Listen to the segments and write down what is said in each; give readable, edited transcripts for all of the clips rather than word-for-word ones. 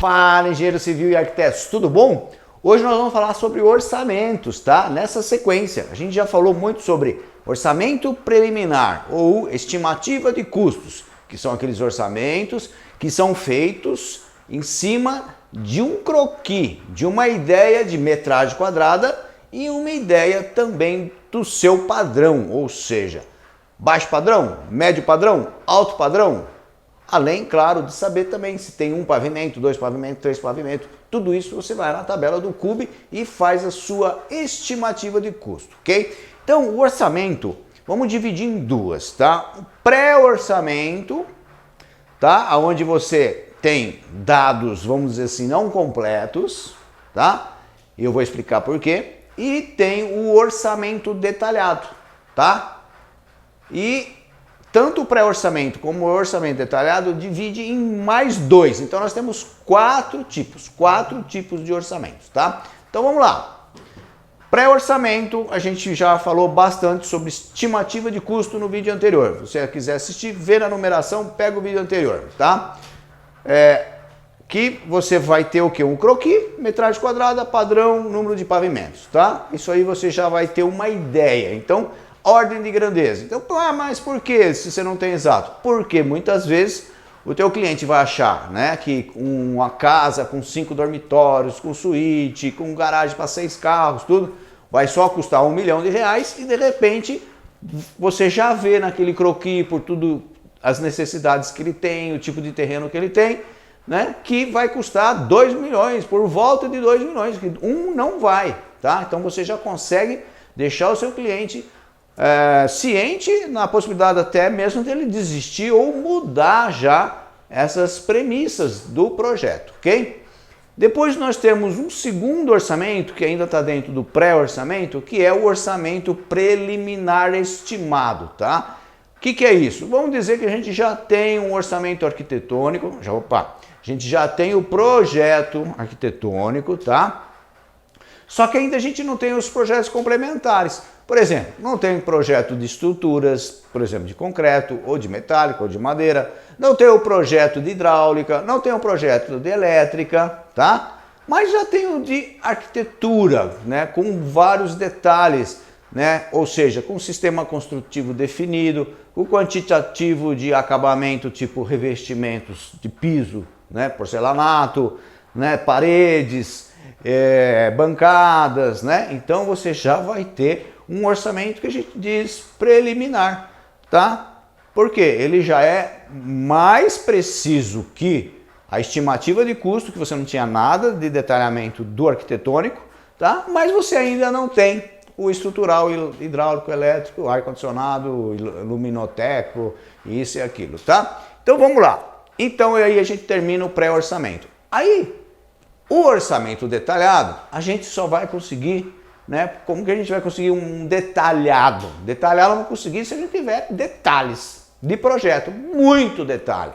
Fala, engenheiro civil e arquitetos, tudo bom? Hoje nós vamos falar sobre orçamentos, tá? Nessa sequência, a gente já falou muito sobre orçamento preliminar ou estimativa de custos, que são aqueles orçamentos que são feitos em cima de um croquis, de uma ideia de metragem quadrada e uma ideia também do seu padrão, ou seja, baixo padrão, médio padrão, alto padrão. Além, claro, de saber também se tem um pavimento, dois pavimentos, três pavimentos. Tudo isso você vai na tabela do CUB e faz a sua estimativa de custo, ok? Então, o orçamento, vamos dividir em duas, tá? O pré-orçamento, tá? Onde você tem dados, vamos dizer assim, não completos, tá? E eu vou explicar por quê. E tem o orçamento detalhado, tá? E tanto o pré-orçamento como o orçamento detalhado divide em mais dois. Então nós temos quatro tipos de orçamentos, tá? Então vamos lá. Pré-orçamento, a gente já falou bastante sobre estimativa de custo no vídeo anterior. Se você quiser assistir, vê na numeração, pega o vídeo anterior, tá? Que você vai ter o que? Um croquis, metragem quadrada, padrão, número de pavimentos, tá? Isso aí você já vai ter uma ideia. Então, ordem de grandeza. Então, mas por que se você não tem exato? Porque muitas vezes o teu cliente vai achar, né, que uma casa com 5 dormitórios, com suíte, com garagem para 6 carros, tudo, vai só custar R$1 milhão e de repente você já vê naquele croquis por tudo as necessidades que ele tem, o tipo de terreno que ele tem, né, que vai custar 2 milhões, por volta de 2 milhões, que não vai, tá? Então você já consegue deixar o seu cliente ciente na possibilidade até mesmo dele desistir ou mudar já essas premissas do projeto, ok? Depois nós temos um segundo orçamento que ainda está dentro do pré-orçamento, que é o orçamento preliminar estimado, tá? O que é isso? Vamos dizer que a gente já tem um orçamento arquitetônico, a gente já tem o projeto arquitetônico, tá? Só que ainda a gente não tem os projetos complementares. Por exemplo, não tem projeto de estruturas, por exemplo, de concreto, ou de metálica, ou de madeira. Não tem o projeto de hidráulica, não tem o projeto de elétrica, tá? Mas já tem o de arquitetura, né? Com vários detalhes, né? Ou seja, com sistema construtivo definido, o quantitativo de acabamento, tipo revestimentos de piso, né? Porcelanato, né? Paredes, bancadas, né? Então você já vai ter um orçamento que a gente diz preliminar, tá? Porque ele já é mais preciso que a estimativa de custo, que você não tinha nada de detalhamento do arquitetônico, tá? Mas você ainda não tem o estrutural, hidráulico, elétrico, ar-condicionado, luminoteco, isso e aquilo, tá? Então vamos lá. Então aí a gente termina o pré-orçamento. Aí, o orçamento detalhado, a gente só vai conseguir, né? Como que a gente vai conseguir um detalhado? Detalhado vamos conseguir se a gente tiver detalhes de projeto, muito detalhe,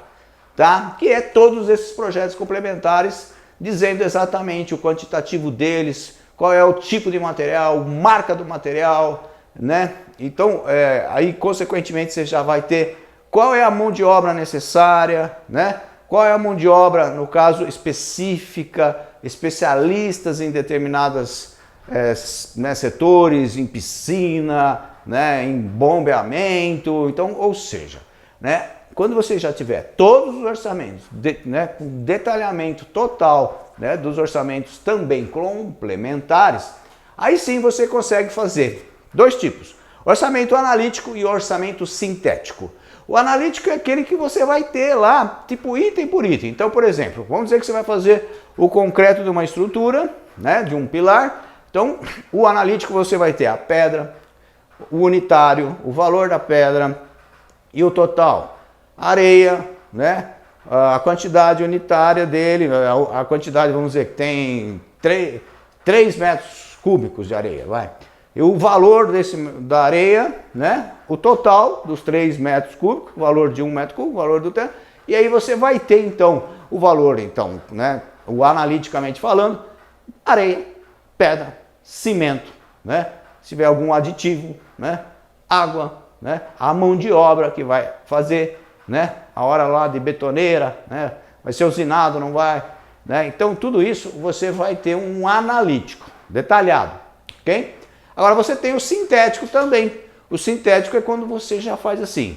tá? Que é todos esses projetos complementares, dizendo exatamente o quantitativo deles, qual é o tipo de material, marca do material, né? Então, aí consequentemente você já vai ter qual é a mão de obra necessária, né? Qual é a mão de obra, no caso, específica, especialistas em determinadas setores, em piscina, né, em bombeamento. Então, ou seja, né, quando você já tiver todos os orçamentos, né, com detalhamento total, né, dos orçamentos também complementares, aí sim você consegue fazer dois tipos: orçamento analítico e orçamento sintético. O analítico é aquele que você vai ter lá, tipo item por item. Então, por exemplo, vamos dizer que você vai fazer o concreto de uma estrutura, né, de um pilar. Então, o analítico você vai ter a pedra, o unitário, o valor da pedra e o total. Areia, né, a quantidade unitária dele, a quantidade, vamos dizer, que tem 3 metros cúbicos de areia, vai. E o valor da areia, né? O total dos 3 metros cúbicos, o valor de 1 metro cúbico, o valor do terreno. E aí você vai ter, então, o valor, então, né? O analiticamente falando, areia, pedra, cimento, né? Se tiver algum aditivo, né? Água, né? A mão de obra que vai fazer, né? A hora lá de betoneira, né? Vai ser usinado, não vai? né? Então tudo isso você vai ter um analítico, detalhado, ok? Agora você tem o sintético também. O sintético é quando você já faz assim,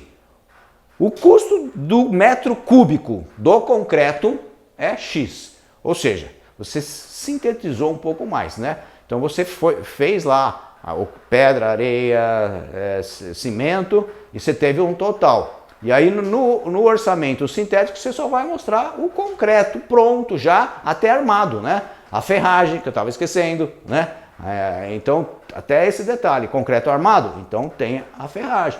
o custo do metro cúbico do concreto é X, ou seja, você sintetizou um pouco mais, né? Então você fez lá pedra, areia, cimento e você teve um total. E aí no orçamento sintético você só vai mostrar o concreto pronto já, até armado, né? A ferragem, que eu estava esquecendo, né? Então, até esse detalhe, concreto armado, então tem a ferragem.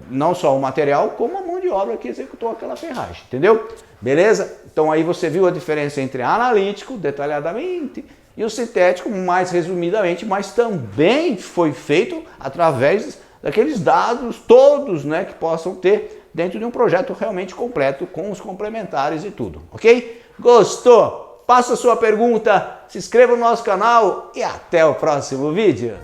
Não só o material, como a mão de obra que executou aquela ferragem, entendeu? Beleza? Então aí você viu a diferença entre analítico, detalhadamente, e o sintético, mais resumidamente, mas também foi feito através daqueles dados todos, né, que possam ter dentro de um projeto realmente completo, com os complementares e tudo, ok? Gostou? Faça sua pergunta, se inscreva no nosso canal e até o próximo vídeo.